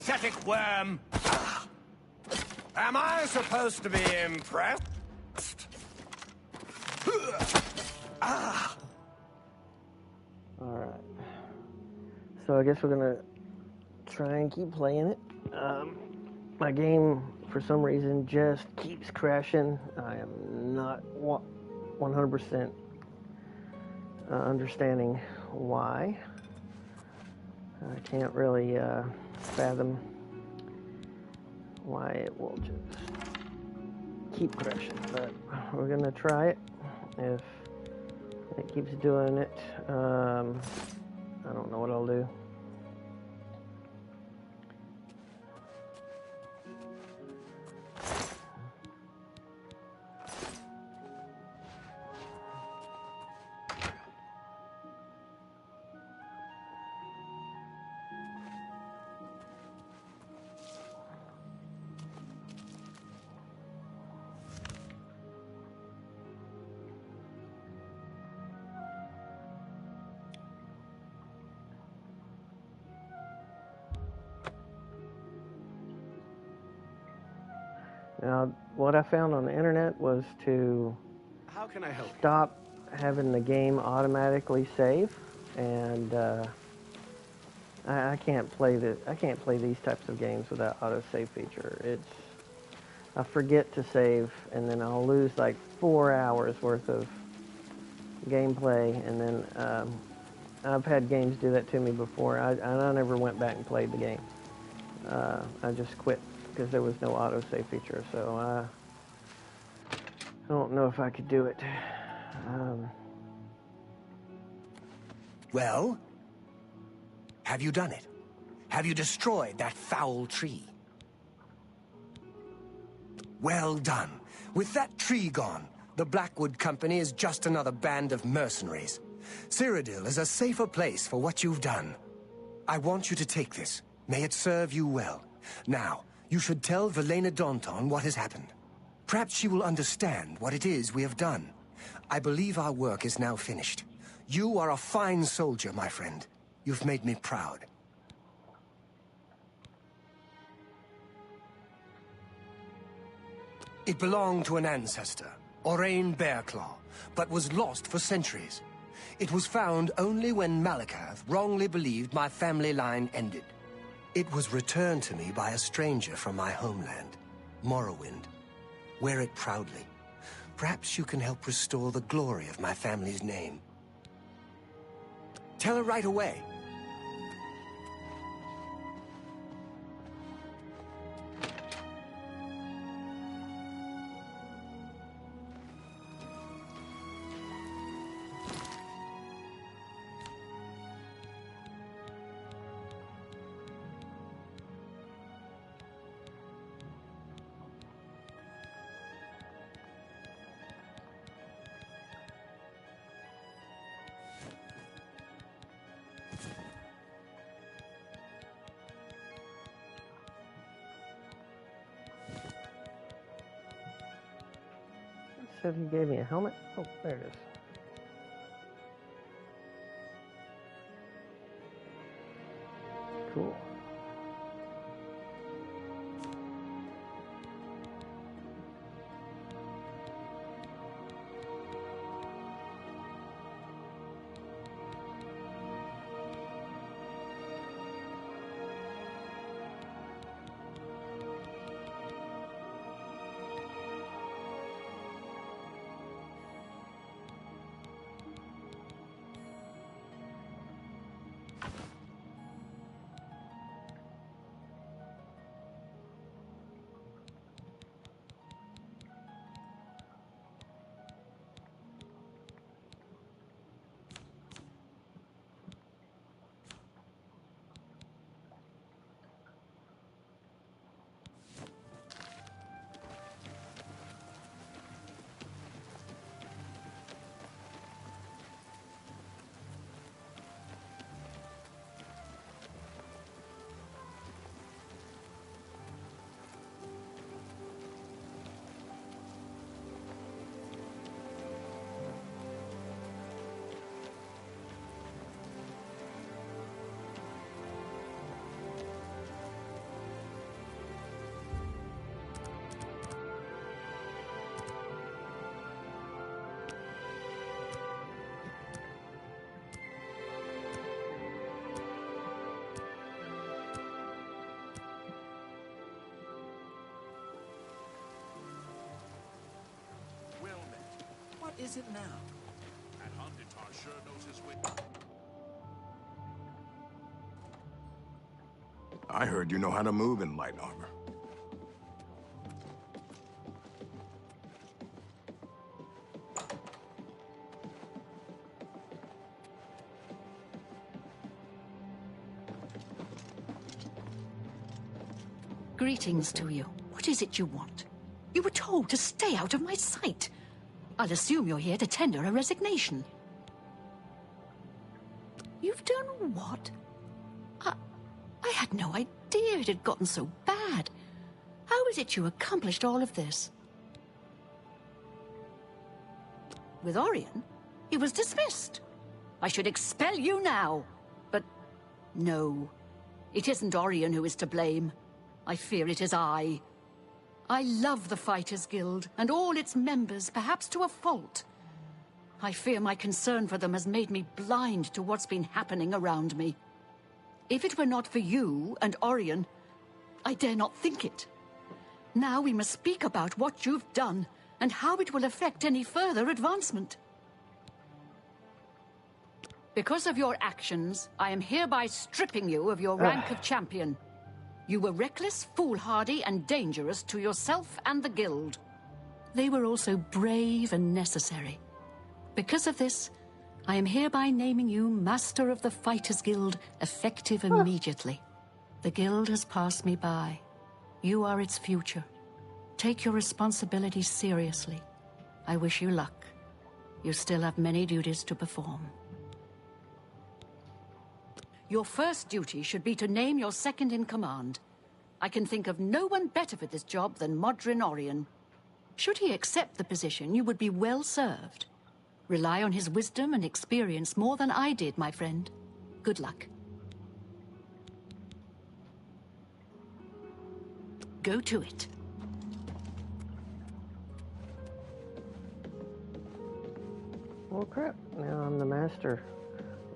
Pathetic worm! Am I supposed to be impressed? Alright. So I guess we're gonna try and keep playing it. My game, for some reason, just keeps crashing. I am not 100% understanding why. I can't really fathom why it will just keep crashing, but we're gonna try it. If it keeps doing it, I don't know what I'll do. Now, what I found on the internet was to How can I help stop having the game automatically save, and I can't play these types of games without autosave feature. I forget to save, and then I'll lose like 4 hours worth of gameplay, and then I've had games do that to me before. I never went back and played the game. I just quit because there was no autosave feature, so I don't know if I could do it. Well? Have you done it? Have you destroyed that foul tree? Well done. With that tree gone, the Blackwood Company is just another band of mercenaries. Cyrodiil is a safer place for what you've done. I want you to take this. May it serve you well. Now, you should tell Velena Daunton what has happened. Perhaps she will understand what it is we have done. I believe our work is now finished. You are a fine soldier, my friend. You've made me proud. It belonged to an ancestor, Orain Bearclaw, but was lost for centuries. It was found only when Malakath wrongly believed my family line ended. It was returned to me by a stranger from my homeland, Morrowind. Wear it proudly. Perhaps you can help restore the glory of my family's name. Tell her right away. Said he gave me a helmet. Oh, there it is. Cool. is it now? That Hunditar sure knows his way. I heard you know how to move in light armor. Greetings to you. What is it you want? You were told to stay out of my sight. I'll assume you're here to tender a resignation. You've done what? I had no idea it had gotten so bad. How is it you accomplished all of this? With Orion, he was dismissed. I should expel you now. But no, it isn't Orion who is to blame. I fear it is I. I love the Fighters Guild and all its members, perhaps to a fault. I fear my concern for them has made me blind to what's been happening around me. If it were not for you and Orion, I dare not think it. Now we must speak about what you've done and how it will affect any further advancement. Because of your actions, I am hereby stripping you of your rank of champion. You were reckless, foolhardy, and dangerous to yourself and the Guild. They were also brave and necessary. Because of this, I am hereby naming you Master of the Fighters Guild, effective immediately. The Guild has passed me by. You are its future. Take your responsibilities seriously. I wish you luck. You still have many duties to perform. Your first duty should be to name your second-in-command. I can think of no one better for this job than Modrin Orion. Should he accept the position, you would be well served. Rely on his wisdom and experience more than I did, my friend. Good luck. Go to it. Well, crap. Now I'm the master.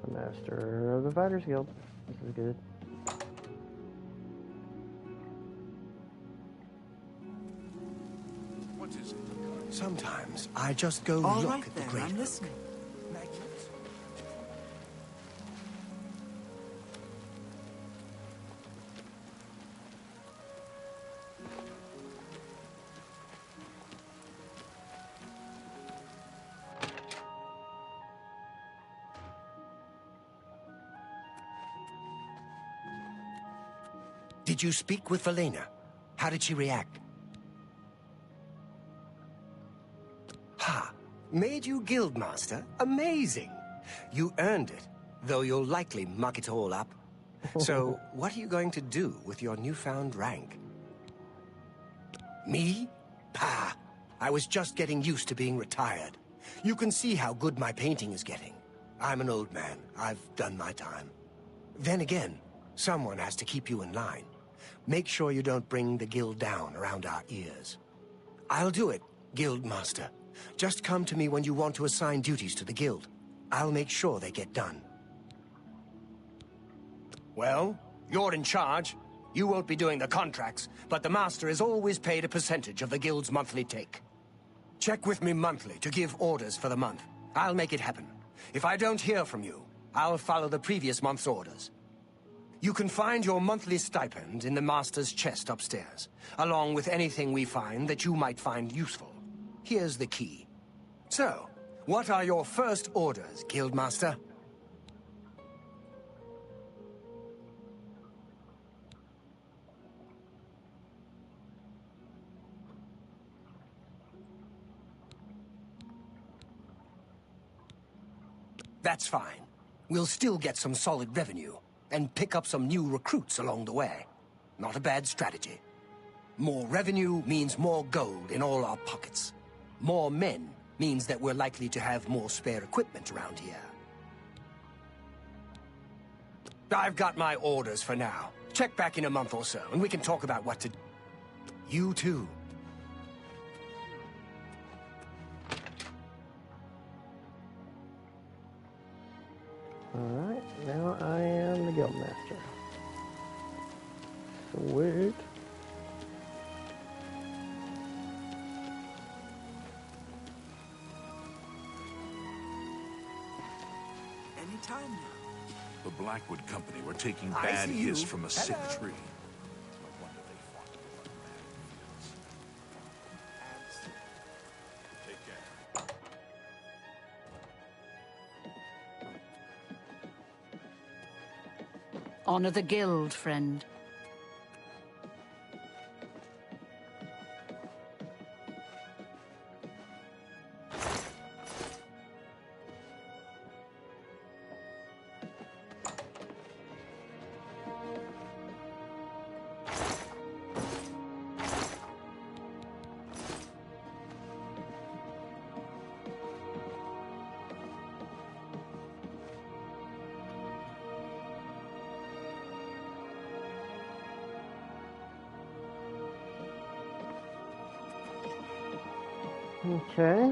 The master of the Fighters Guild. This is good. What is it? Sometimes I just go All look right at the then, great I'm oak. listening. Magnificent. Did you speak with Valena? How did she react? Ha! Made you Guildmaster? Amazing! You earned it, though you'll likely muck it all up. So, what are you going to do with your newfound rank? Me? Pah! I was just getting used to being retired. You can see how good my painting is getting. I'm an old man. I've done my time. Then again, someone has to keep you in line. Make sure you don't bring the guild down around our ears. I'll do it, Guildmaster. Just come to me when you want to assign duties to the guild. I'll make sure they get done. Well, you're in charge. You won't be doing the contracts, but the master is always paid a percentage of the guild's monthly take. Check with me monthly to give orders for the month. I'll make it happen. If I don't hear from you, I'll follow the previous month's orders. You can find your monthly stipend in the master's chest upstairs, along with anything we find that you might find useful. Here's the key. So, what are your first orders, Guildmaster? That's fine. We'll still get some solid revenue, and pick up some new recruits along the way. Not a bad strategy. More revenue means more gold in all our pockets. More men means that we're likely to have more spare equipment around here. I've got my orders for now. Check back in a month or so, and we can talk about what to do. You too. Alright, now I am the Guildmaster. Sweet. any time now. The Blackwood Company were taking I bad see you. hits from a sick Hello. tree. No wonder they fought to run bad fields. Take care. Honor the guild, friend. Okay.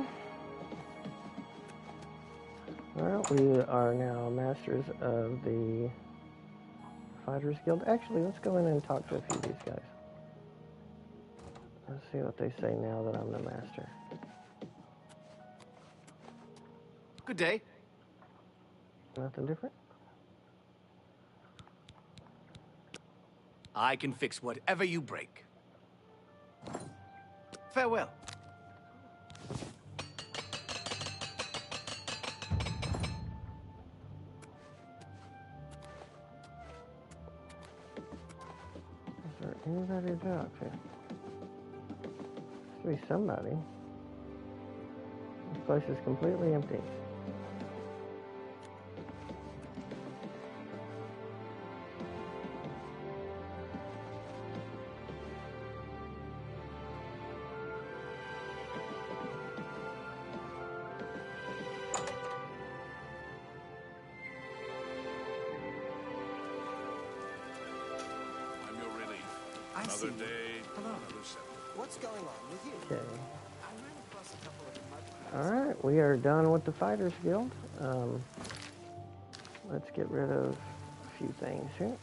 Well, we are now masters of the Fighters Guild. Actually, let's go in and talk to a few of these guys. Let's see what they say now that I'm the master. Good day. Nothing different? I can fix whatever you break. Farewell. Is there anybody to talk to? Must be somebody. This place is completely empty. I'm your relief. I Another see. day, Hello. another seven. What's going on with you? Okay. I ran across a couple of mud. Alright, we are done with the Fighters Guild. Let's get rid of a few things here.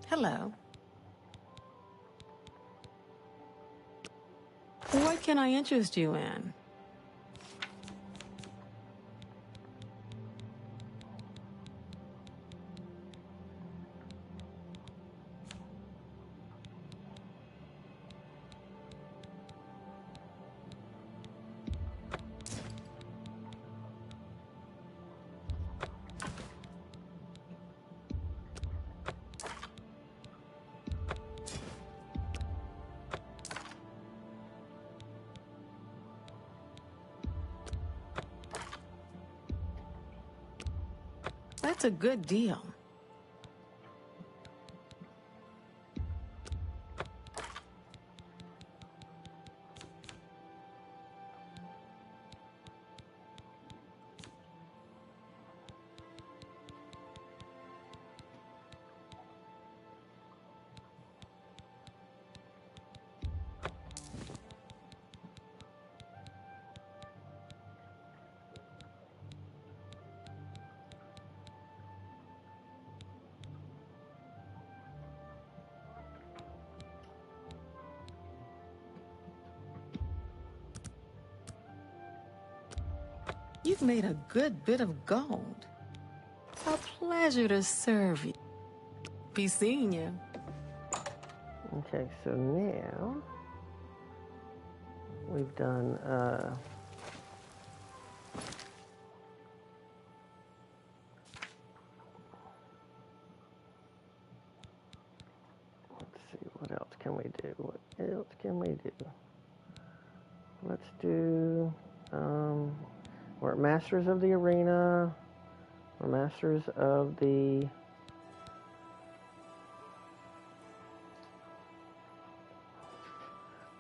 Hello. What can I interest you in? That's a good deal. You've made a good bit of gold. A pleasure to serve you. Be seeing you. Okay, so now we've done let's see, what else can we do? What else can we do? Let's do we're masters of the arena. We're masters of the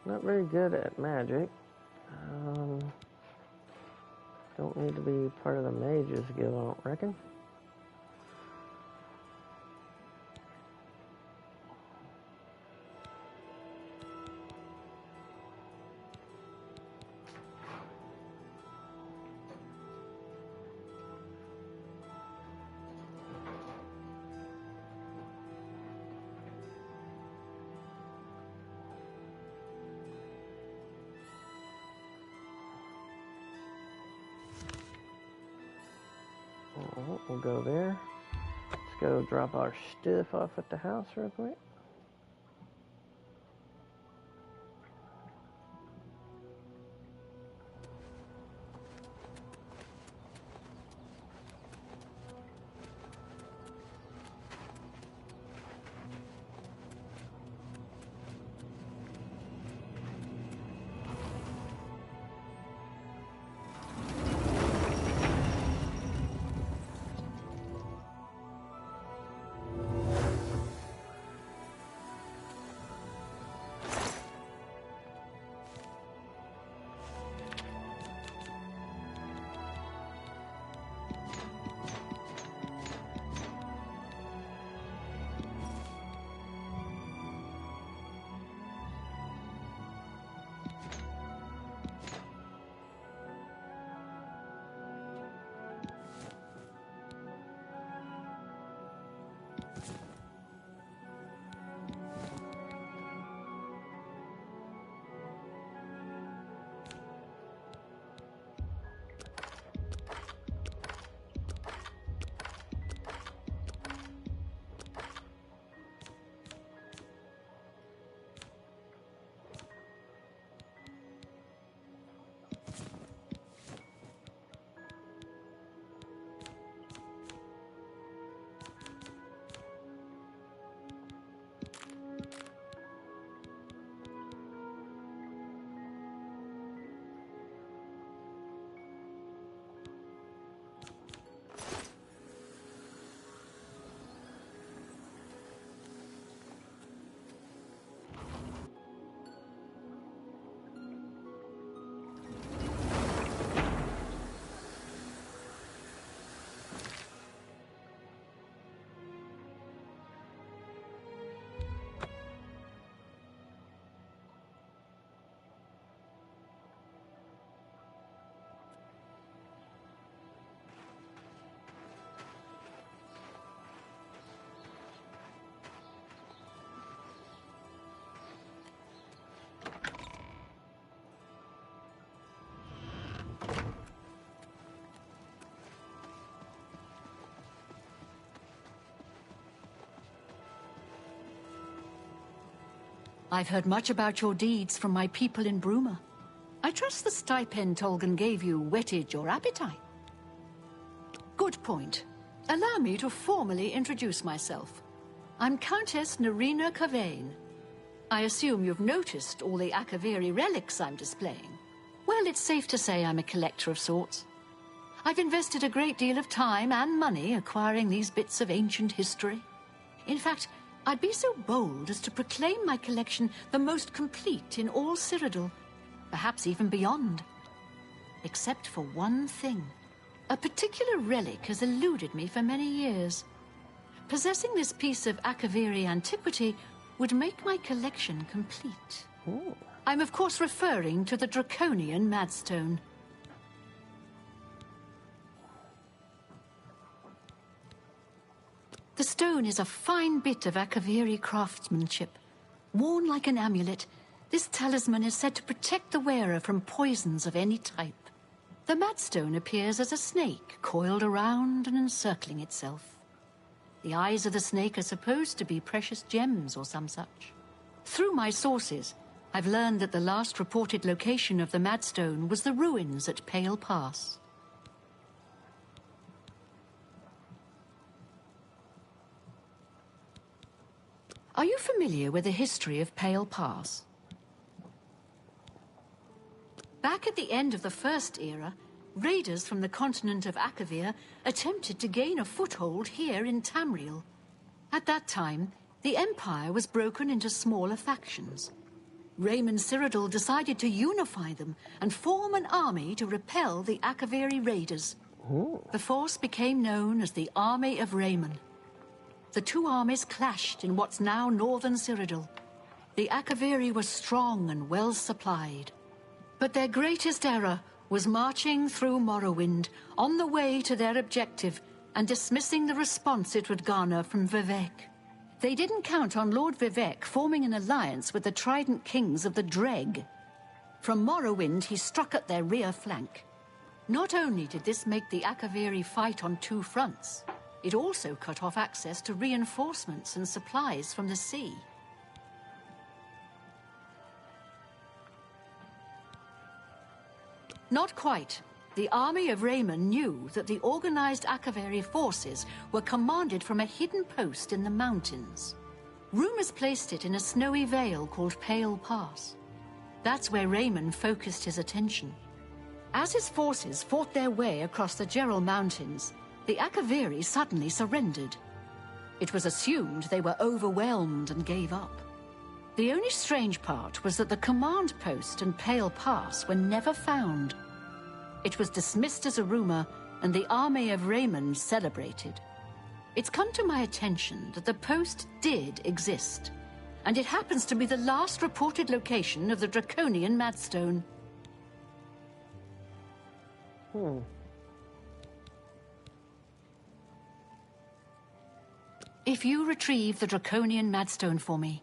not very good at magic. Don't need to be part of the mages guild, I don't reckon. Oh, we'll go there. Let's go drop our stuff off at the house real quick. I've heard much about your deeds from my people in Bruma. I trust the stipend Tolgan gave you whetted your appetite. Good point. Allow me to formally introduce myself. I'm Countess Nerina Cavain. I assume you've noticed all the Akaviri relics I'm displaying. Well, it's safe to say I'm a collector of sorts. I've invested a great deal of time and money acquiring these bits of ancient history. In fact, I'd be so bold as to proclaim my collection the most complete in all Cyrodiil, perhaps even beyond. Except for one thing. A particular relic has eluded me for many years. Possessing this piece of Akaviri antiquity would make my collection complete. Ooh. I'm of course referring to the Draconian Madstone. The stone is a fine bit of Akaviri craftsmanship. Worn like an amulet, this talisman is said to protect the wearer from poisons of any type. The Madstone appears as a snake coiled around and encircling itself. The eyes of the snake are supposed to be precious gems or some such. Through my sources, I've learned that the last reported location of the Madstone was the ruins at Pale Pass. Are you familiar with the history of Pale Pass? Back at the end of the First Era, raiders from the continent of Akavir attempted to gain a foothold here in Tamriel. At that time, the Empire was broken into smaller factions. Raymond Cyrodiil decided to unify them and form an army to repel the Akaviri raiders. Ooh. The force became known as the Army of Raymond. The two armies clashed in what's now northern Cyrodiil. The Akaviri were strong and well supplied. But their greatest error was marching through Morrowind on the way to their objective and dismissing the response it would garner from Vivek. They didn't count on Lord Vivek forming an alliance with the Trident Kings of the Dreg. From Morrowind, he struck at their rear flank. Not only did this make the Akaviri fight on two fronts, it also cut off access to reinforcements and supplies from the sea. Not quite. The army of Raymond knew that the organized Akaviri forces were commanded from a hidden post in the mountains. Rumors placed it in a snowy vale called Pale Pass. That's where Raymond focused his attention. As his forces fought their way across the Gerald Mountains, the Akaviri suddenly surrendered. It was assumed they were overwhelmed and gave up. The only strange part was that the command post and Pale Pass were never found. It was dismissed as a rumor, and the army of Raymond celebrated. It's come to my attention that the post did exist, and it happens to be the last reported location of the Draconian Madstone. If you retrieve the Draconian Madstone for me,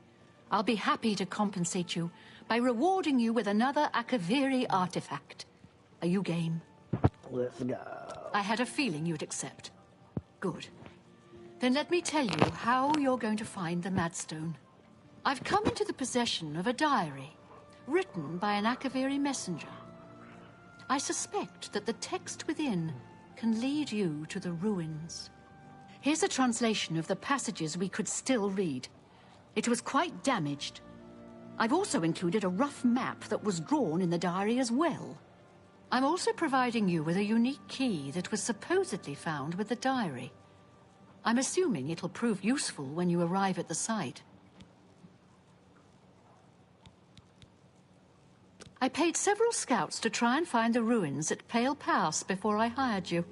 I'll be happy to compensate you by rewarding you with another Akaviri artifact. Are you game? Let's go. I had a feeling you'd accept. Good. Then let me tell you how you're going to find the Madstone. I've come into the possession of a diary, written by an Akaviri messenger. I suspect that the text within can lead you to the ruins. Here's a translation of the passages we could still read. It was quite damaged. I've also included a rough map that was drawn in the diary as well. I'm also providing you with a unique key that was supposedly found with the diary. I'm assuming it'll prove useful when you arrive at the site. I paid several scouts to try and find the ruins at Pale Pass before I hired you.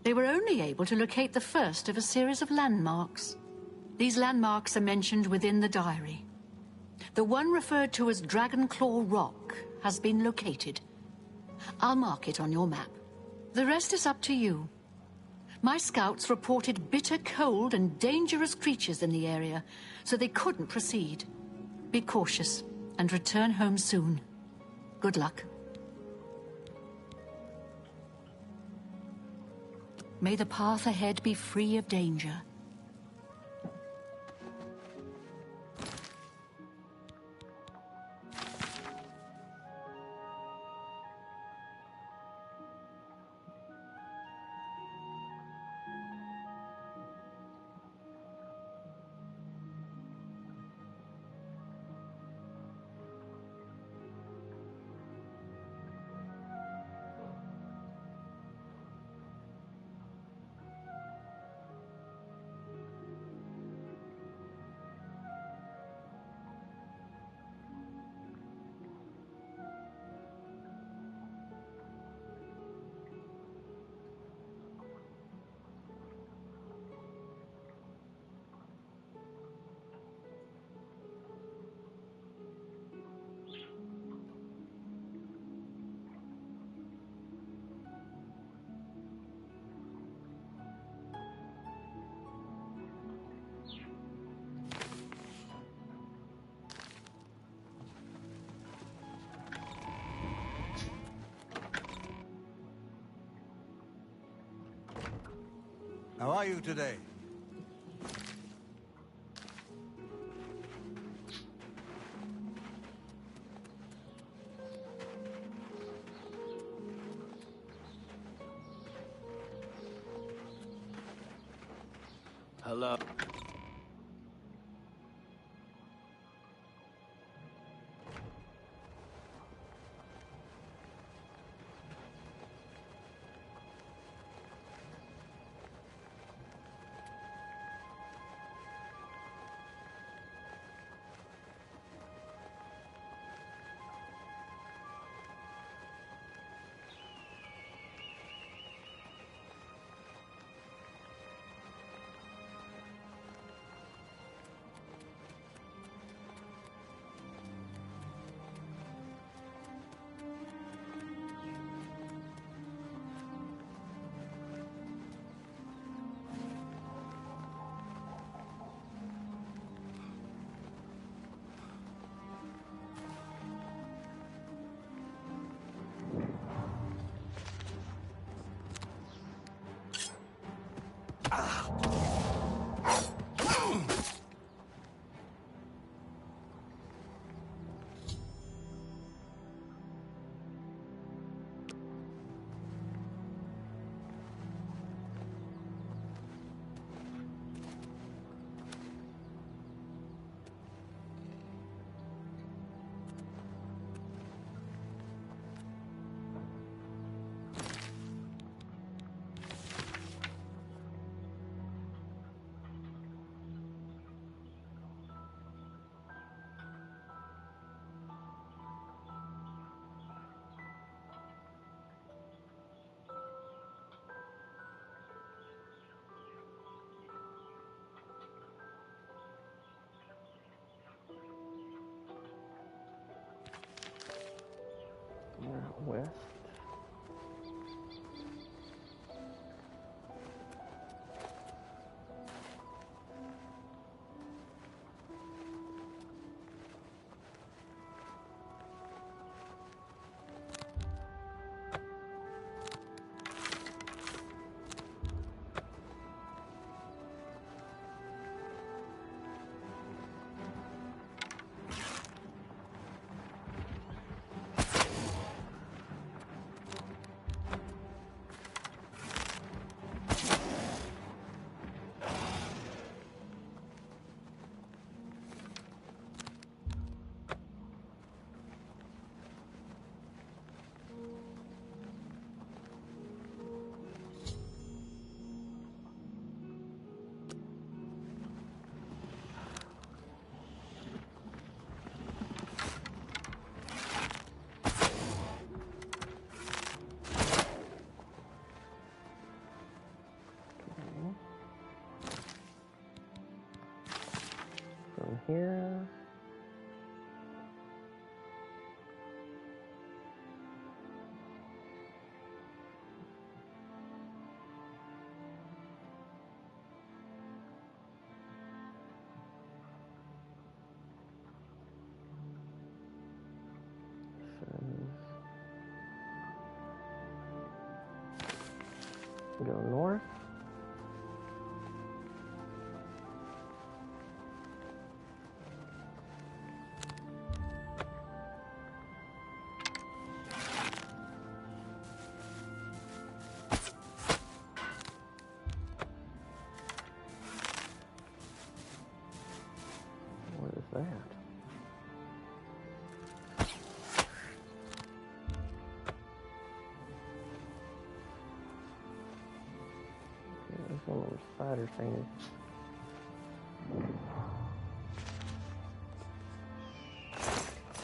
They were only able to locate the first of a series of landmarks. These landmarks are mentioned within the diary. The one referred to as Dragonclaw Rock has been located. I'll mark it on your map. The rest is up to you. My scouts reported bitter cold and dangerous creatures in the area, so they couldn't proceed. Be cautious and return home soon. Good luck. May the path ahead be free of danger. How are you today? Hello. here. Go north. What is that? There's one of those spider things.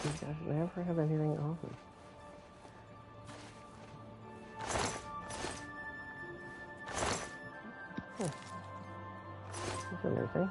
These guys never have anything on. Huh. That's interesting.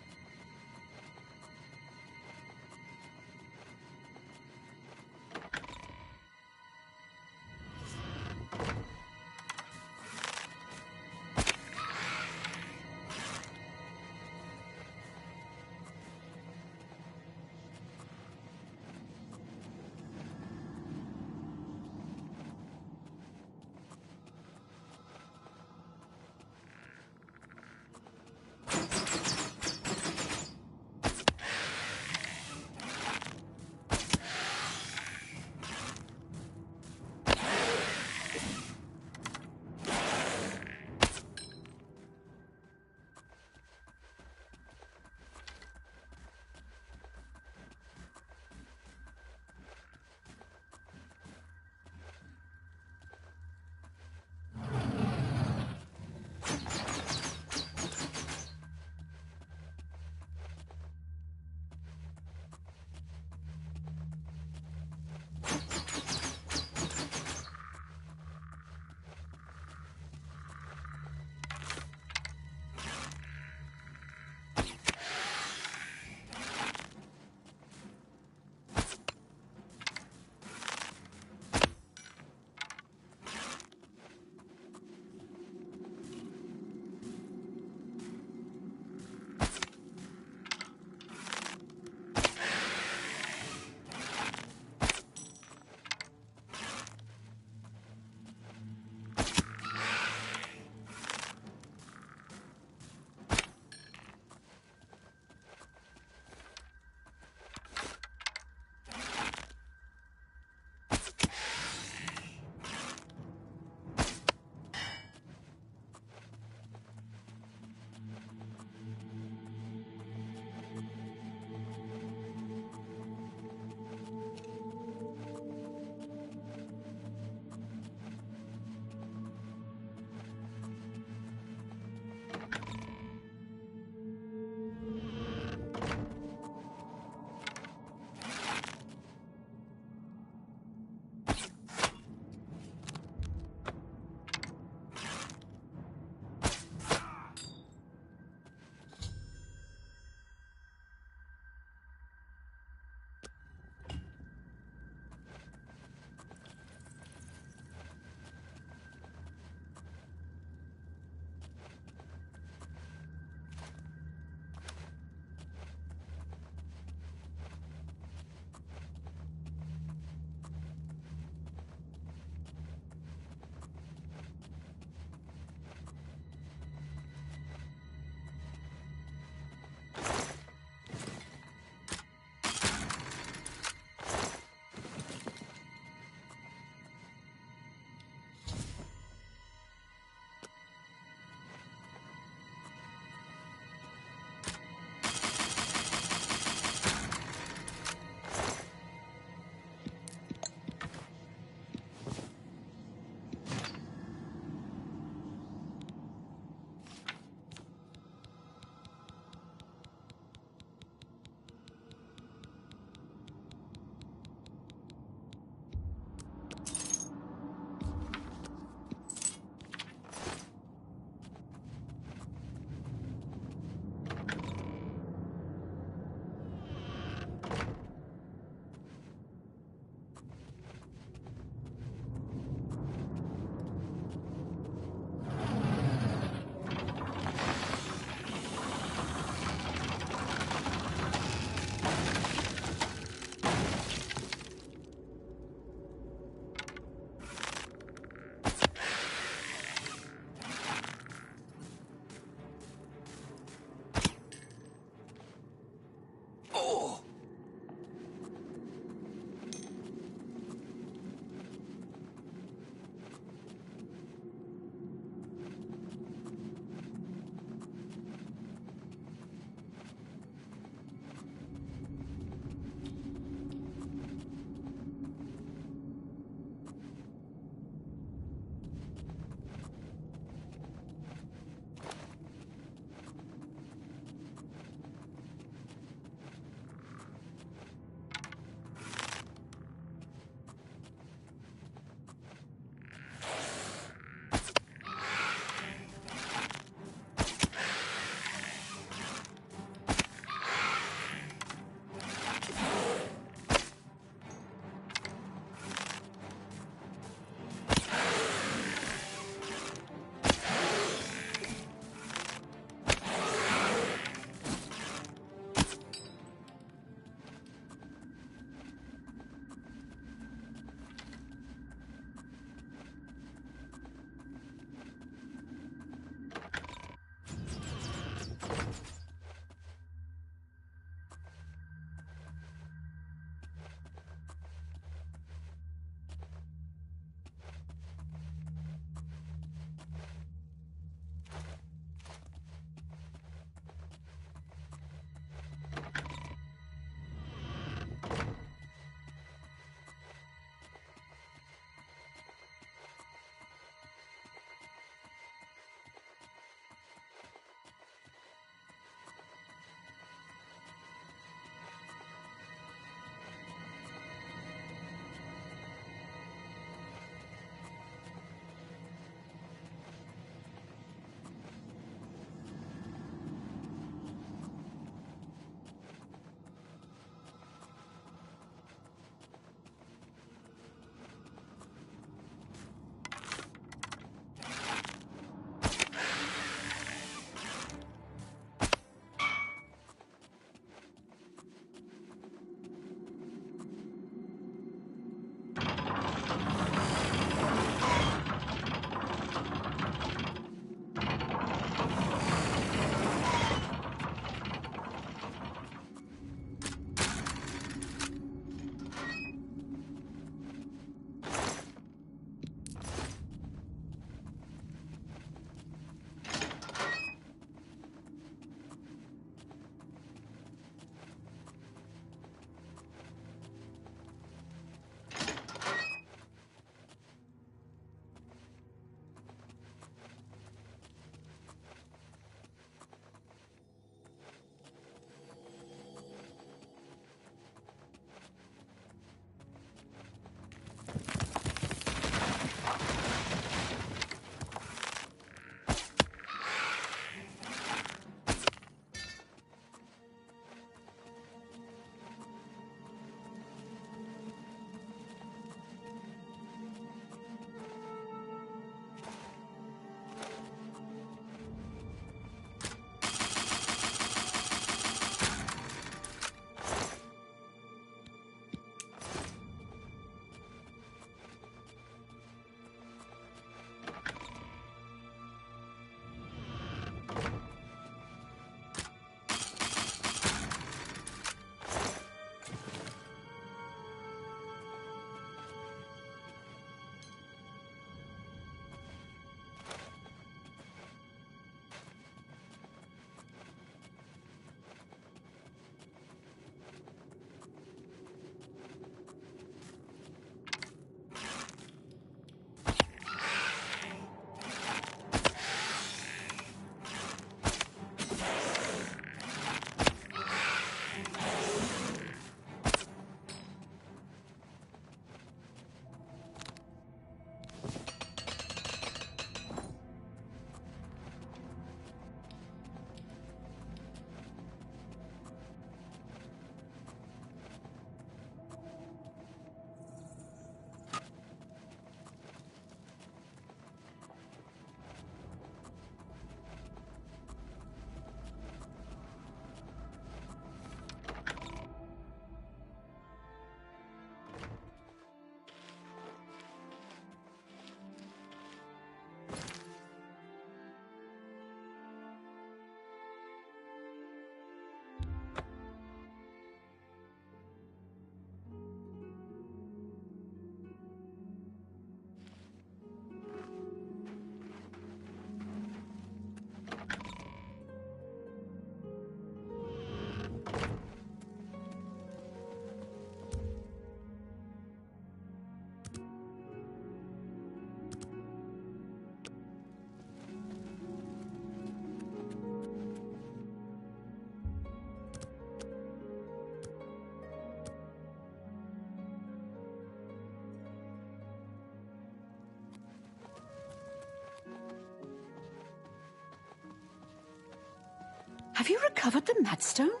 Have you recovered the Madstone?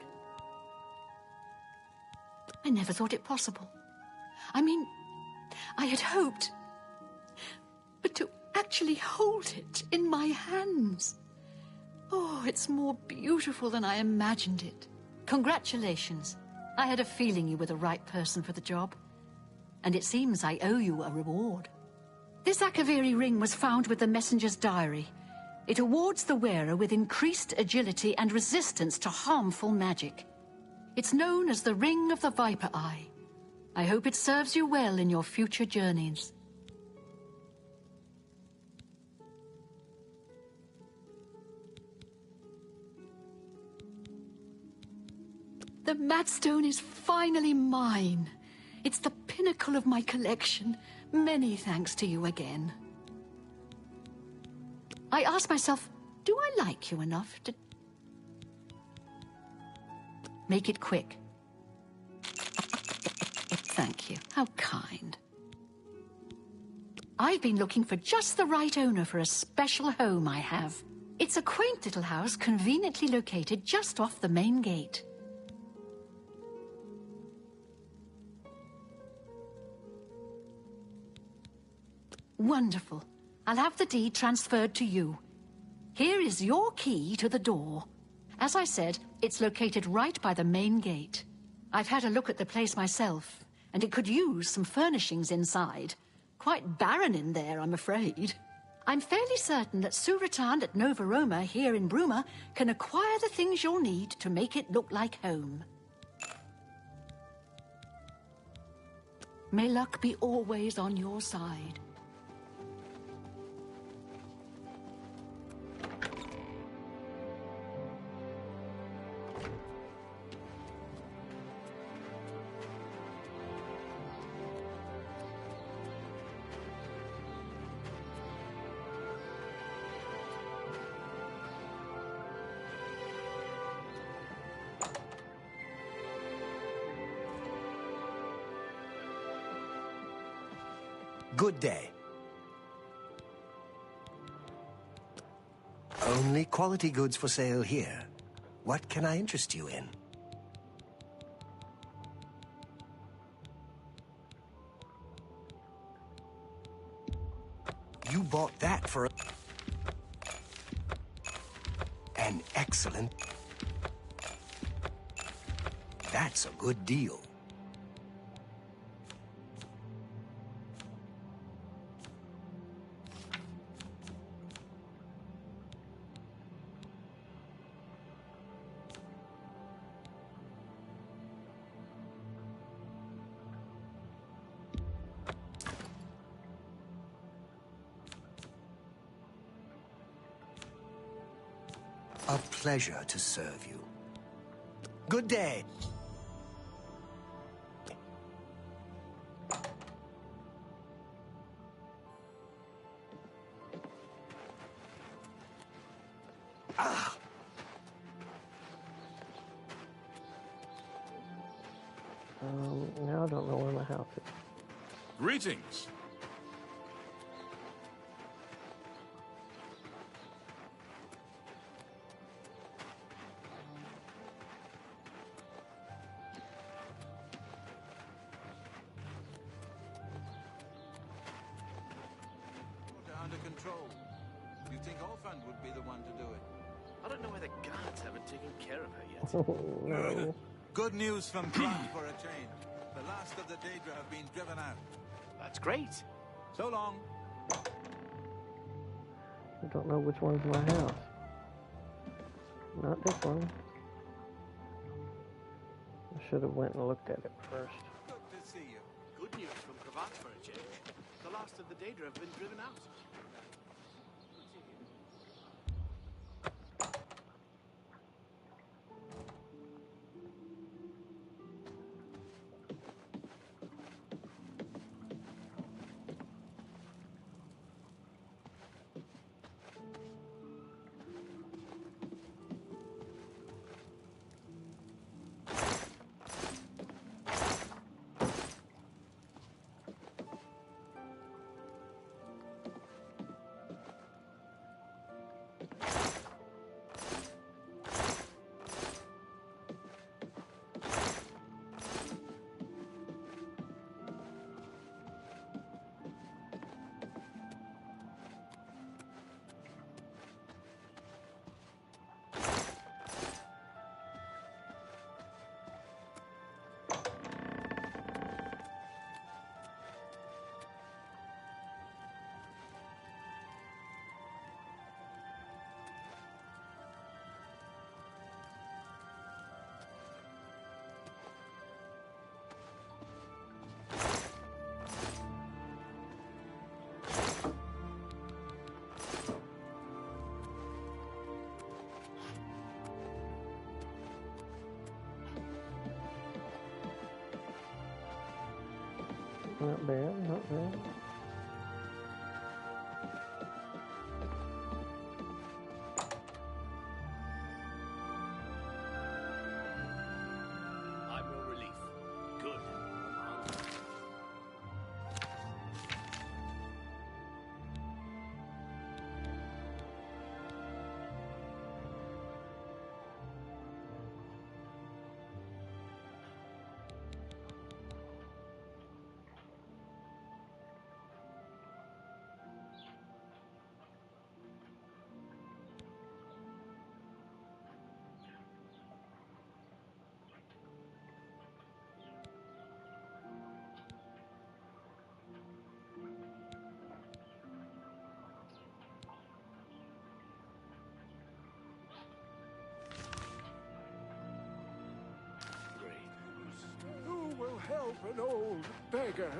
I never thought it possible. I mean, I had hoped. But to actually hold it in my hands. Oh, it's more beautiful than I imagined it. Congratulations. I had a feeling you were the right person for the job. And it seems I owe you a reward. This Akaviri ring was found with the messenger's diary. It awards the wearer with increased agility and resistance to harmful magic. It's known as the Ring of the Viper Eye. I hope it serves you well in your future journeys. The Madstone is finally mine. It's the pinnacle of my collection. Many thanks to you again. I ask myself, do I like you enough to... Make it quick. Thank you. How kind. I've been looking for just the right owner for a special home I have. It's a quaint little house conveniently located just off the main gate. Wonderful. I'll have the deed transferred to you. Here is your key to the door. As I said, it's located right by the main gate. I've had a look at the place myself, and it could use some furnishings inside. Quite barren in there, I'm afraid. I'm fairly certain that Suratan at Nova Roma here in Bruma can acquire the things you'll need to make it look like home. May luck be always on your side. Good day. Only quality goods for sale here. What can I interest you in? You bought that for an excellent... That's a good deal. A pleasure to serve you. Good day. Ah! Now I don't know where my house is. Greetings. Under control. You think Orphan would be the one to do it? I don't know why the guards haven't taken care of her yet. No. Good news from Kron for a change. The last of the Daedra have been driven out. That's great. So long. I don't know which one's my house. Not this one. I should have went and looked at it first. Good to see you. Good news from Cravat for a change. The last of the Daedra have been driven out. Not bad, not bad. I'm your relief. Good. Who will help an old beggar?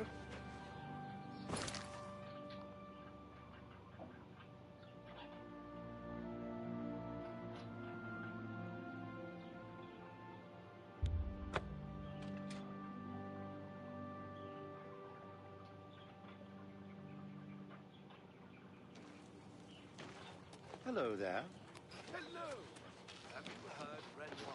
Hello there. Hello. Have you heard Renoir?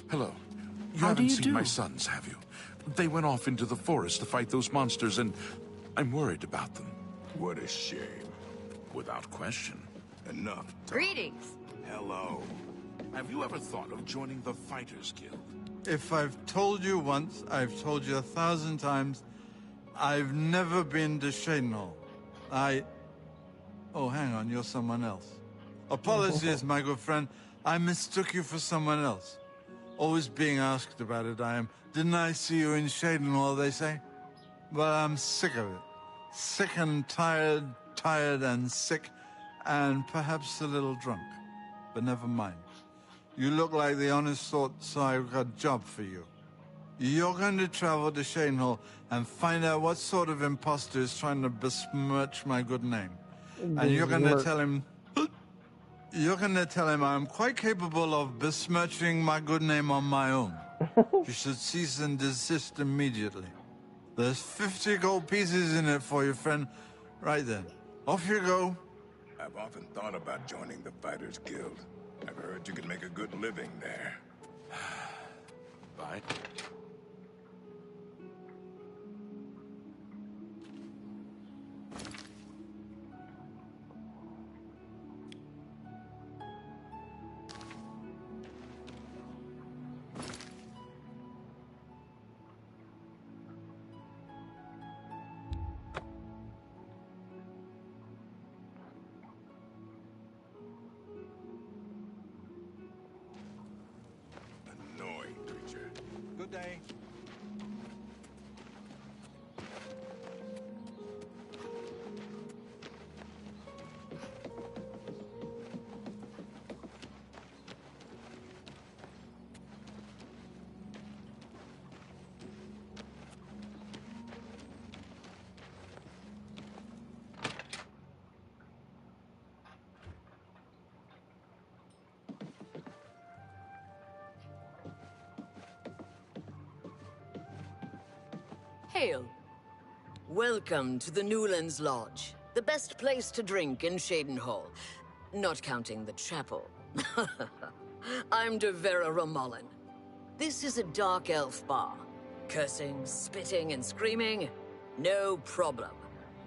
Hello. You How do haven't you seen do? my sons, have you? They went off into the forest to fight those monsters, and I'm worried about them. What a shame. Without question. Enough. Greetings. Hello. Have you ever thought of joining the Fighters Guild? If I've told you once, I've told you 1,000 times, I've never been to Shadenhall. Oh, hang on, you're someone else. Apologies, my good friend. I mistook you for someone else. Always being asked about it, I am. Didn't I see you in Shadenhall, they say? Well, I'm sick of it. Sick and tired, tired and sick, and perhaps a little drunk. But never mind. You look like the honest sort, so I've got a job for you. You're going to travel to Shadenhall and find out what sort of imposter is trying to besmirch my good name. And you're going to tell him... You're going to tell him I'm quite capable of besmirching my good name on my own. You should cease and desist immediately. There's 50 gold pieces in it for you, friend. Right then. Off you go. I've often thought about joining the Fighters Guild. I've heard you can make a good living there. Bye. Annoying creature. Good day. Hail. Welcome to the Newlands Lodge, the best place to drink in Shadenhall, not counting the chapel. I'm de Vera Romulan. This is a dark elf bar. Cursing, spitting, and screaming? No problem.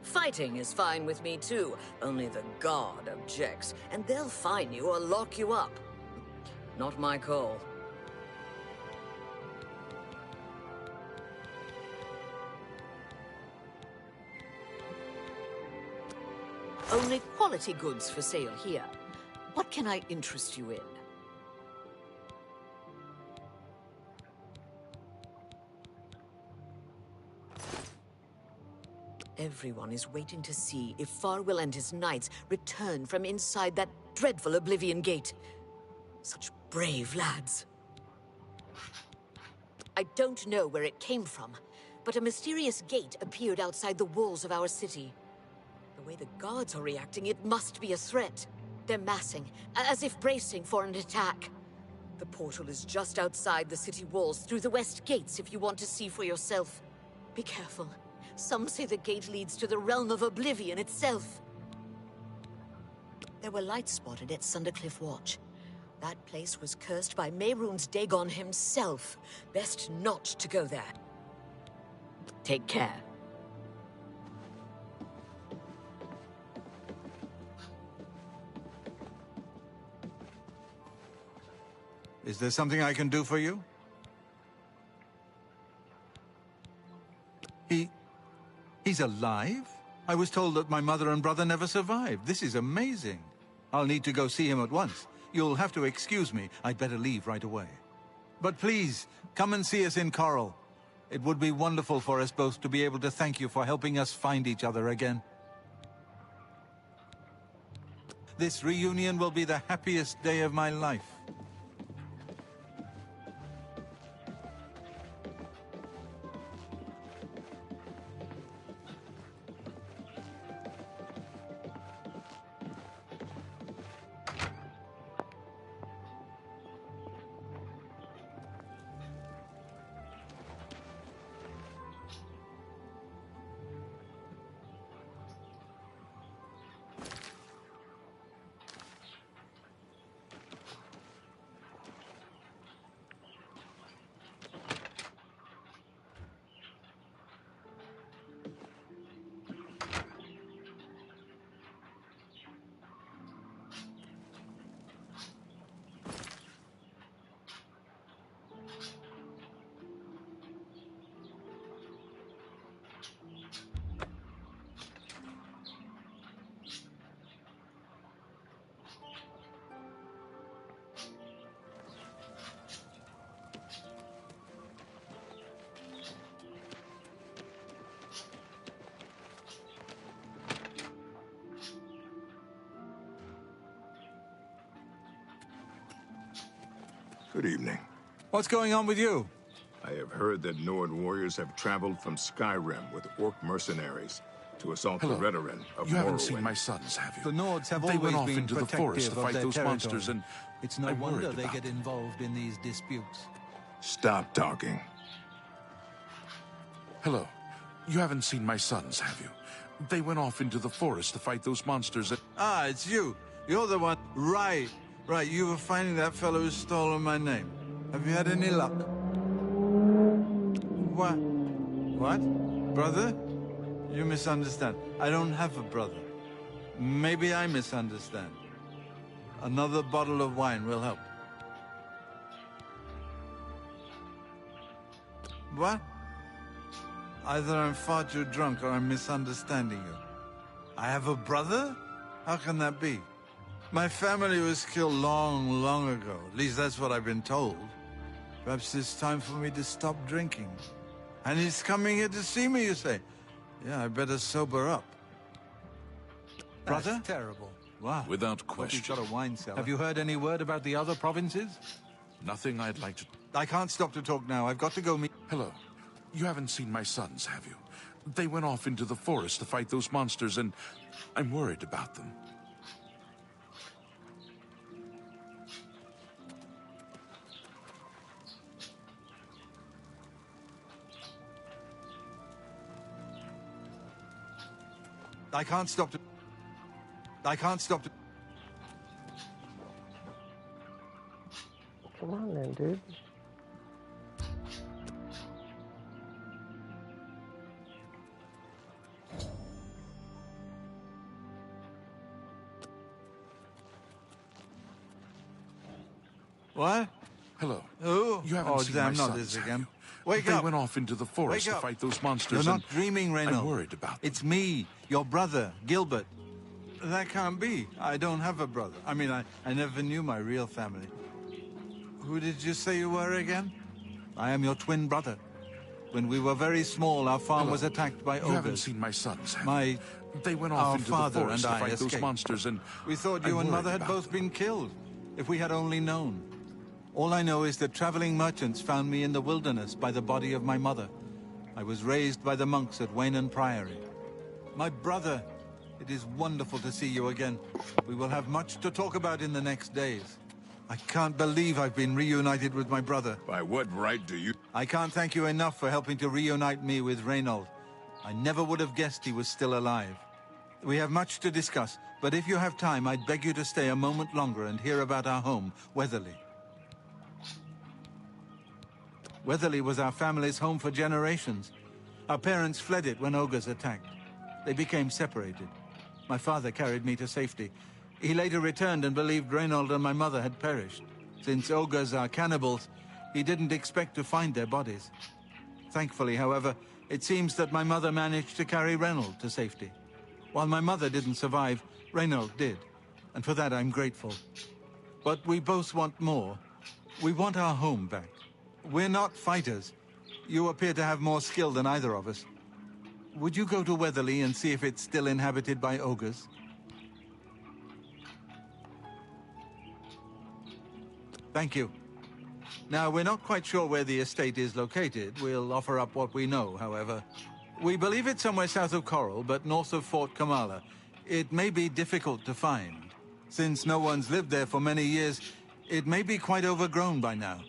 Fighting is fine with me too, only the guard objects, and they'll fine you or lock you up. Not my call. Only quality goods for sale here. What can I interest you in? Everyone is waiting to see if Farwell and his knights return from inside that dreadful Oblivion gate. Such brave lads. I don't know where it came from, but a mysterious gate appeared outside the walls of our city. The way the guards are reacting, it must be a threat. They're massing, as if bracing for an attack. The portal is just outside the city walls, through the west gates if you want to see for yourself. Be careful. Some say the gate leads to the realm of Oblivion itself. There were lights spotted at Sundercliff Watch. That place was cursed by Mehrunes Dagon himself. Best not to go there. Take care. Is there something I can do for you? He's alive? I was told that my mother and brother never survived. This is amazing. I'll need to go see him at once. You'll have to excuse me. I'd better leave right away. But please, come and see us in Coral. It would be wonderful for us both to be able to thank you for helping us find each other again. This reunion will be the happiest day of my life. Good evening. What's going on with you? I have heard that Nord warriors have traveled from Skyrim with Orc mercenaries to assault the Redoran of You haven't Morrowind. seen my sons, have you? The Nords have They always went off been into the forest to protective of fight their those territory. monsters, and It's no I'm wonder worried they about get them. involved in these disputes. Stop talking. Hello. You haven't seen my sons, have you? They went off into the forest to fight those monsters, and Ah, it's you. You're the one. Right. You were finding that fellow who's stolen my name. Have you had any luck? What? Brother? You misunderstand. I don't have a brother. Maybe I misunderstand. Another bottle of wine will help. What? Either I'm far too drunk or I'm misunderstanding you. I have a brother? How can that be? My family was killed long, long ago. At least that's what I've been told. Perhaps it's time for me to stop drinking. And he's coming here to see me, you say? Yeah, I better sober up. Brother? That's terrible. Wow. without Hope question. he's got a wine cellar. Have you heard any word about the other provinces? Nothing I'd like to... I can't stop to talk now. I've got to go meet... Hello. You haven't seen my sons, have you? They went off into the forest to fight those monsters, and I'm worried about them. I can't stop to... Come on then, dude. What? Hello. Who? You haven't seen my damn, not sons, this have again. you? Wake They up. went off into the forest Wake to up. fight those monsters, You're and not dreaming, Reynolds. I'm worried about them. It's me, your brother, Gilbert. That can't be. I don't have a brother. I mean, I never knew my real family. Who did you say you were again? I am your twin brother. When we were very small, our farm Hello. was attacked by You ogres. haven't seen my sons, have My... you? They went Our off into the father forest and to I fight those escaped. monsters, and We thought you I'm and worried Mother had about both them. been killed. If we had only known. All I know is that traveling merchants found me in the wilderness by the body of my mother. I was raised by the monks at Waynan Priory. My brother, It is wonderful to see you again. We will have much to talk about in the next days. I can't believe I've been reunited with my brother. By what right do you... I can't thank you enough for helping to reunite me with Reynold. I never would have guessed he was still alive. We have much to discuss, but if you have time, I'd beg you to stay a moment longer and hear about our home, Weatherly. Weatherly was our family's home for generations. Our parents fled it when ogres attacked. They became separated. My father carried me to safety. He later returned and believed Reynold and my mother had perished. Since ogres are cannibals, he didn't expect to find their bodies. Thankfully, however, it seems that my mother managed to carry Reynold to safety. While my mother didn't survive, Reynold did, and for that I'm grateful. But we both want more. We want our home back. We're not fighters. You appear to have more skill than either of us. Would you go to Weatherly and see if it's still inhabited by ogres? Thank you. Now, we're not quite sure where the estate is located. We'll offer up what we know, however. We believe it's somewhere south of Coral, but north of Fort Kamala. It may be difficult to find. Since no one's lived there for many years, it may be quite overgrown by now.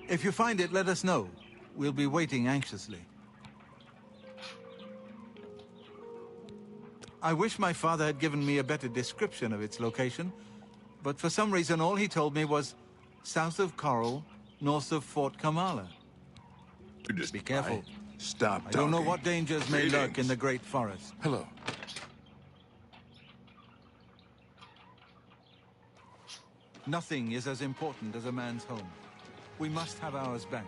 If you find it, let us know. We'll be waiting anxiously. I wish my father had given me a better description of its location, but for some reason all he told me was south of Coral, north of Fort Kamala. Be careful. Stop I don't know what dangers may Greetings. lurk in the Great Forest. Hello. Nothing is as important as a man's home. We must have ours back.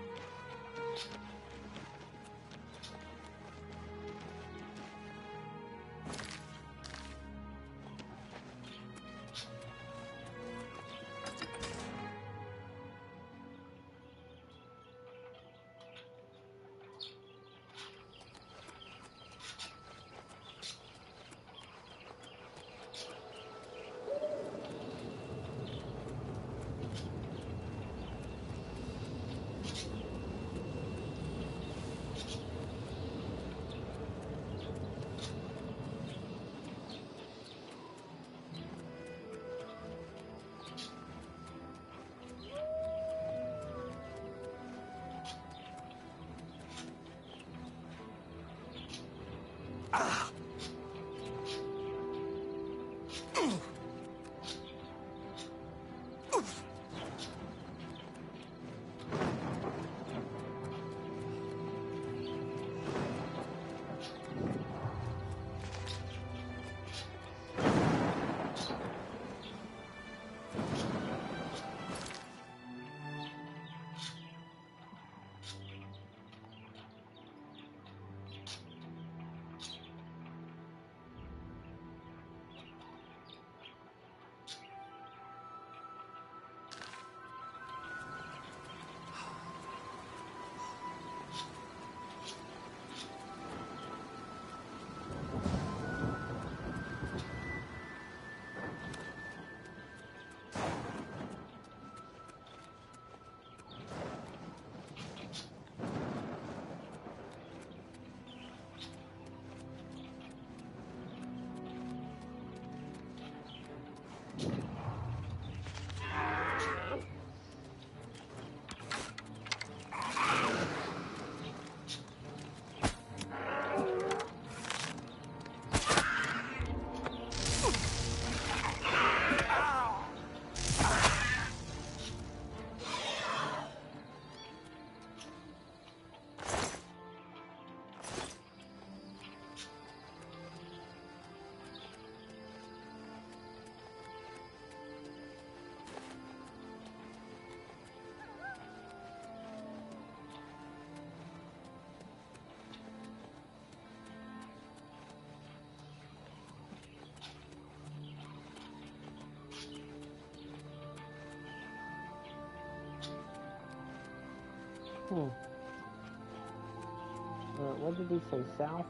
What did he say? South?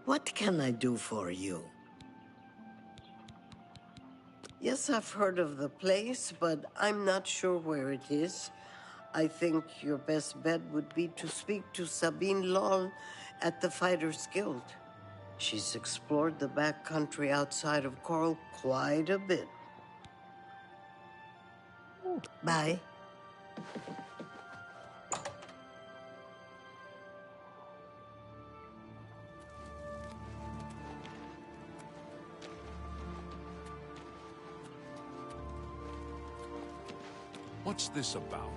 What can I do for you? Yes, I've heard of the place, but I'm not sure where it is. I think your best bet would be to speak to Sabine Lal at the Fighters Guild. She's explored the backcountry outside of Coral quite a bit. Bye. What's this about?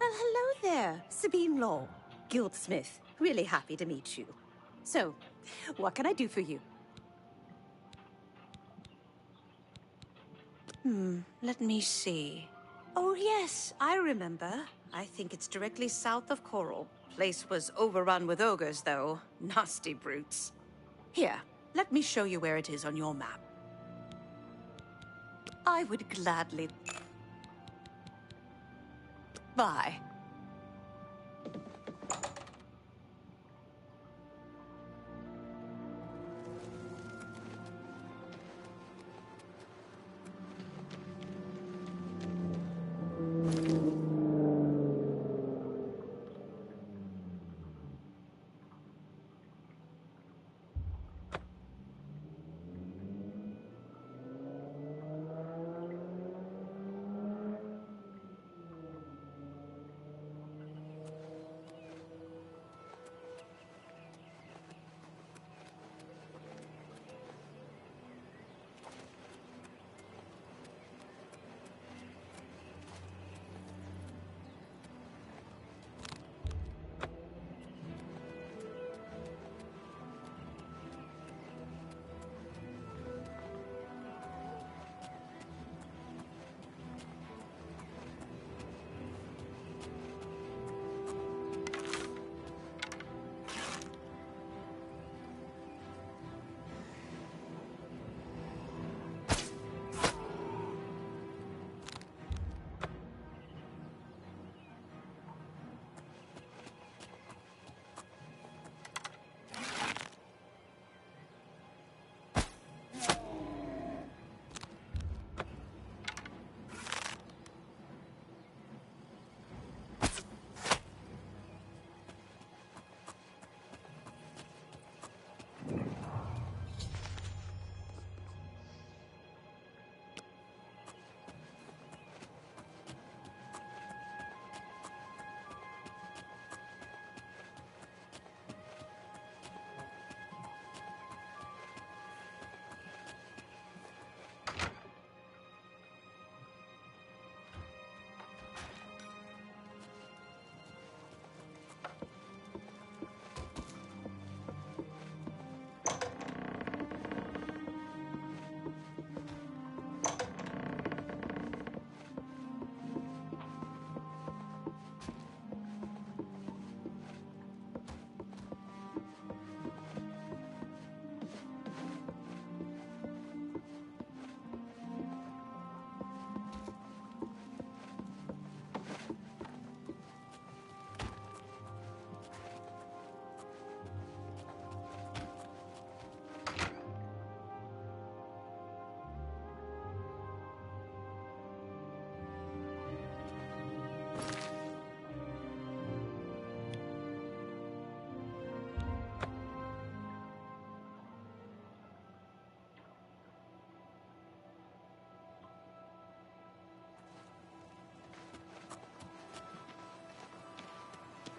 Well, hello there, Sabine Law, Guildsmith. Really happy to meet you. So, what can I do for you? Let me see. Oh, yes, I remember. I think it's directly south of Coral. Place was overrun with ogres, though. Nasty brutes. Here, let me show you where it is on your map. I would gladly... Bye.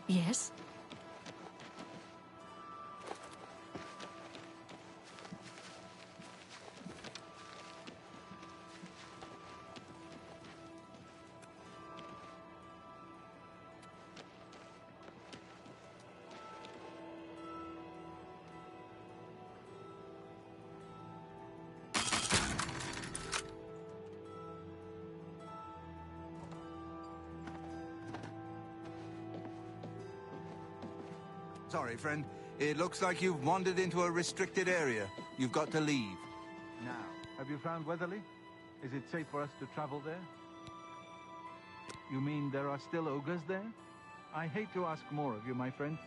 Yes? Sorry, friend. It looks like you've wandered into a restricted area. You've got to leave. Now, have you found Weatherly? Is it safe for us to travel there? You mean there are still ogres there? I hate to ask more of you, my friend,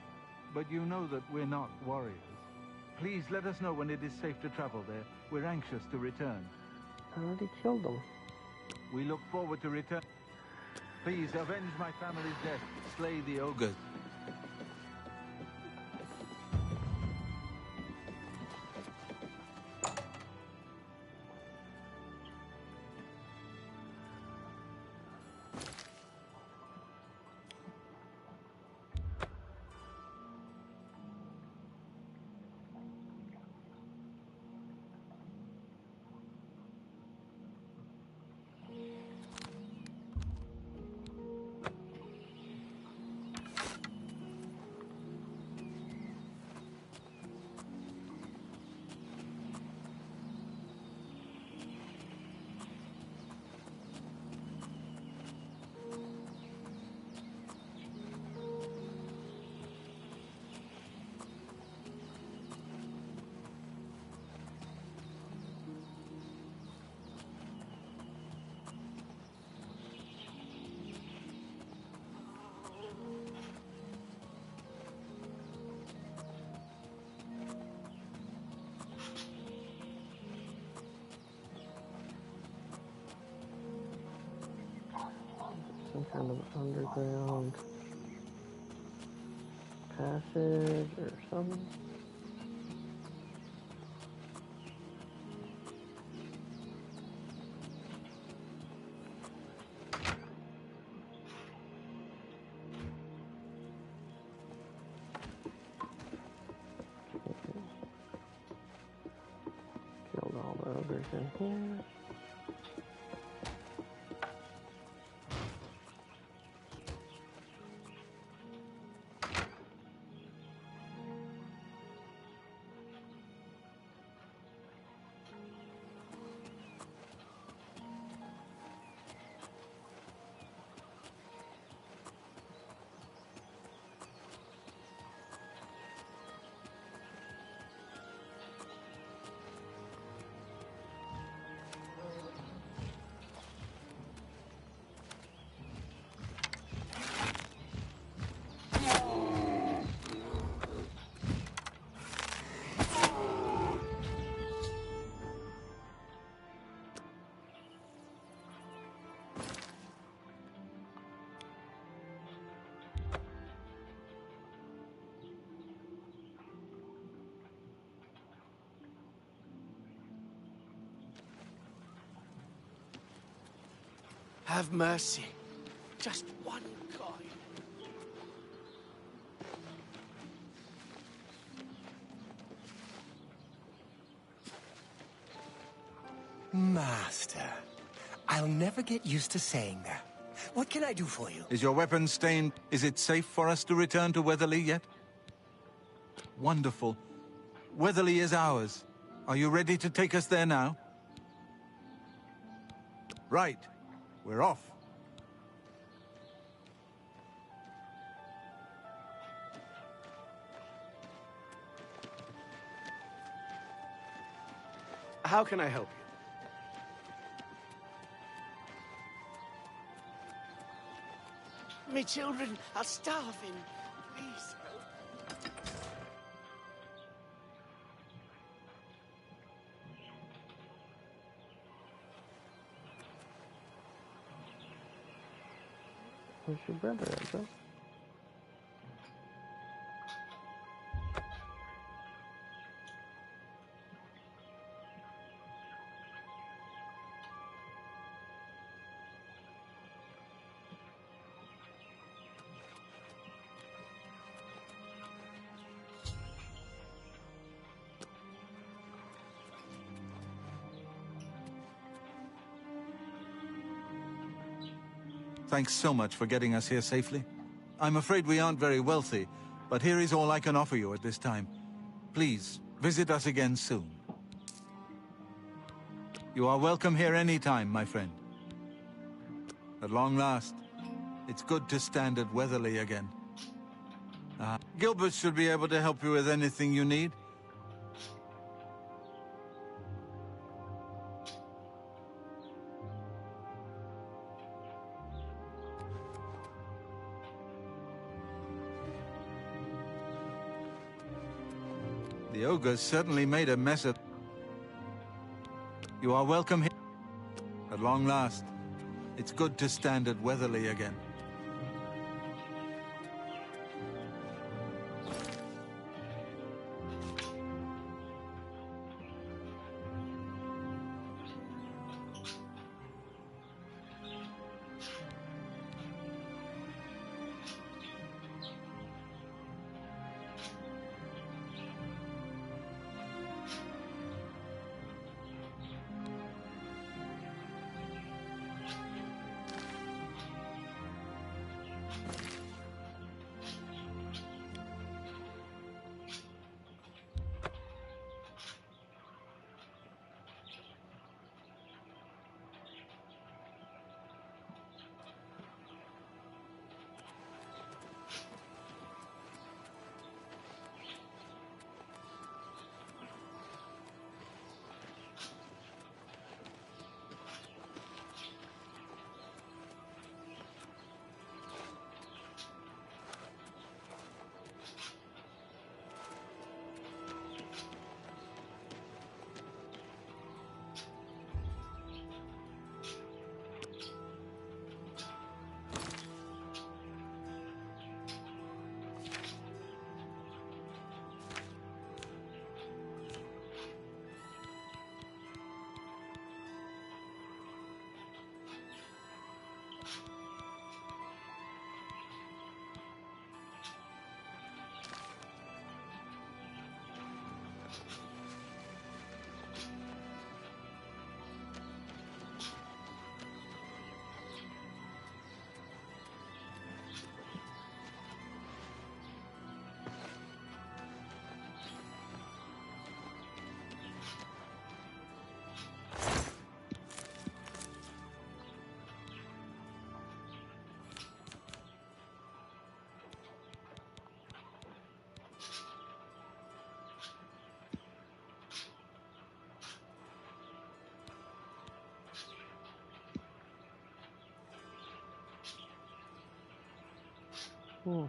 but you know that we're not warriors. Please let us know when it is safe to travel there. We're anxious to return. I already killed them. We look forward to return. Please avenge my family's death. Slay the ogres. Some kind of underground passage or something. Killed all the ogres in here. Have mercy. Just one coin. Master, I'll never get used to saying that. What can I do for you? Is your weapon stained? Is it safe for us to return to Weatherly yet? Wonderful. Weatherly is ours. Are you ready to take us there now? Right. We're off. How can I help you? My children are starving. Please help. Where's your brother at, bro? Thanks so much for getting us here safely. I'm afraid we aren't very wealthy, but here is all I can offer you at this time. Please, visit us again soon. You are welcome here anytime, my friend. At long last, it's good to stand at Weatherly again. Gilbert should be able to help you with anything you need. The ogre certainly made a mess of... You are welcome here. At long last. It's good to stand at Weatherly again. Hmm.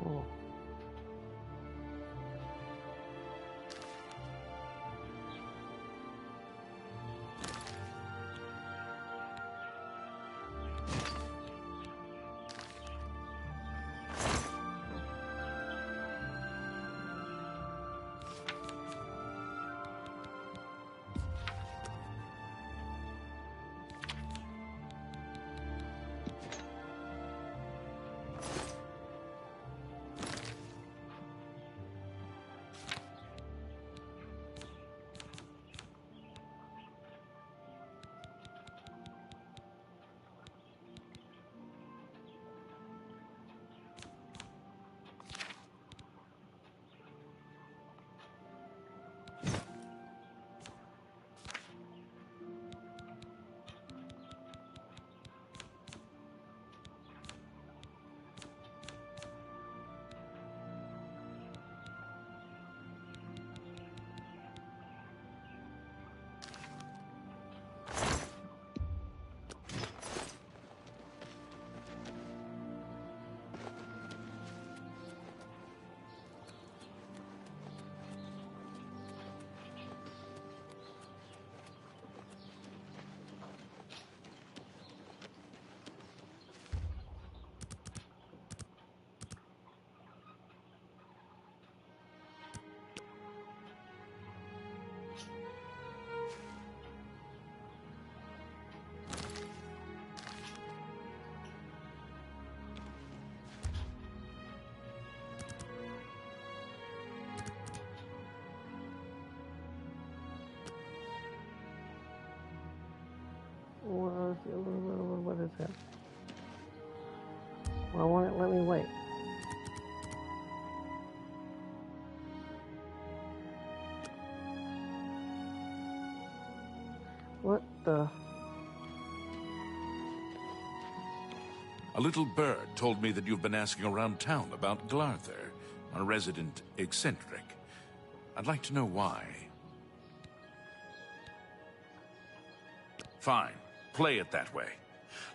Oh. What is that? Well, why won't it let me wait? What the? A little bird told me that you've been asking around town about Glarther, a resident eccentric. I'd like to know why. Fine. Play it that way.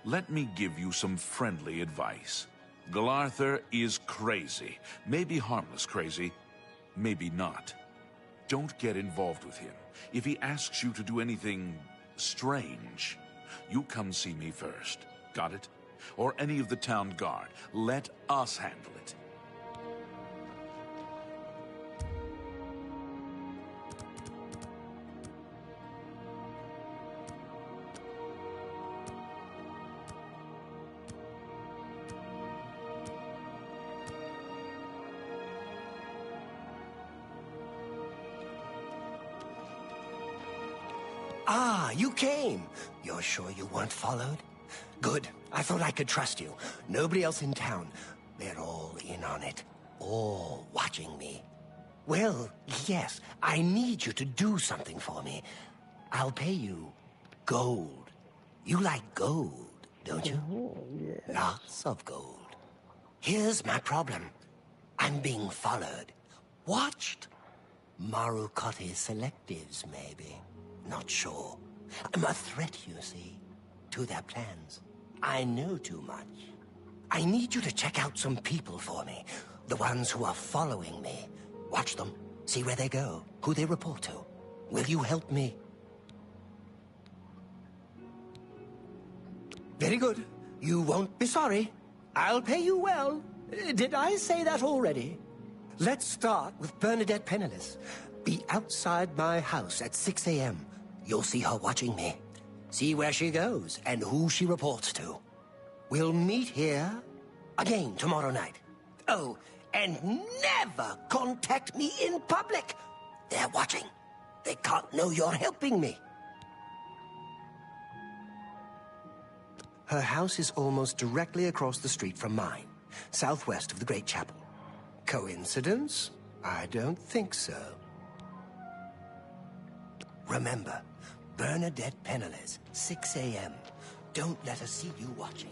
Let me give you some friendly advice. Glarther is crazy. Maybe harmless crazy, maybe not. Don't get involved with him. If he asks you to do anything strange, you come see me first. Got it? Or any of the town guard. Let us handle it. Ah, you came. You're sure you weren't followed? Good. I thought I could trust you. Nobody else in town. They're all in on it. All watching me. Well, yes, I need you to do something for me. I'll pay you gold. You like gold, don't you? Yeah. Lots of gold. Here's my problem. I'm being followed. Watched. Marukotti selectives, maybe. Not sure. I'm a threat, you see, to their plans. I know too much. I need you to check out some people for me. The ones who are following me. Watch them. See where they go. Who they report to. Will you help me? Very good. You won't be sorry. I'll pay you well. Did I say that already? Let's start with Bernadette Penniless. Be outside my house at 6 a.m. You'll see her watching me. See where she goes and who she reports to. We'll meet here again tomorrow night. Oh, and never contact me in public. They're watching. They can't know you're helping me. Her house is almost directly across the street from mine, southwest of the Great Chapel. Coincidence? I don't think so. Remember, Bernadette Penniless, 6 a.m. Don't let her see you watching.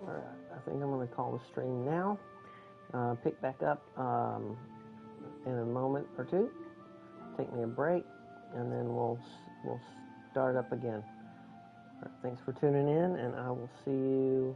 Alright, I think I'm going to call the stream now. Pick back up in a moment or two. Take me a break, and then we'll start up again. Alright, thanks for tuning in, and I will see you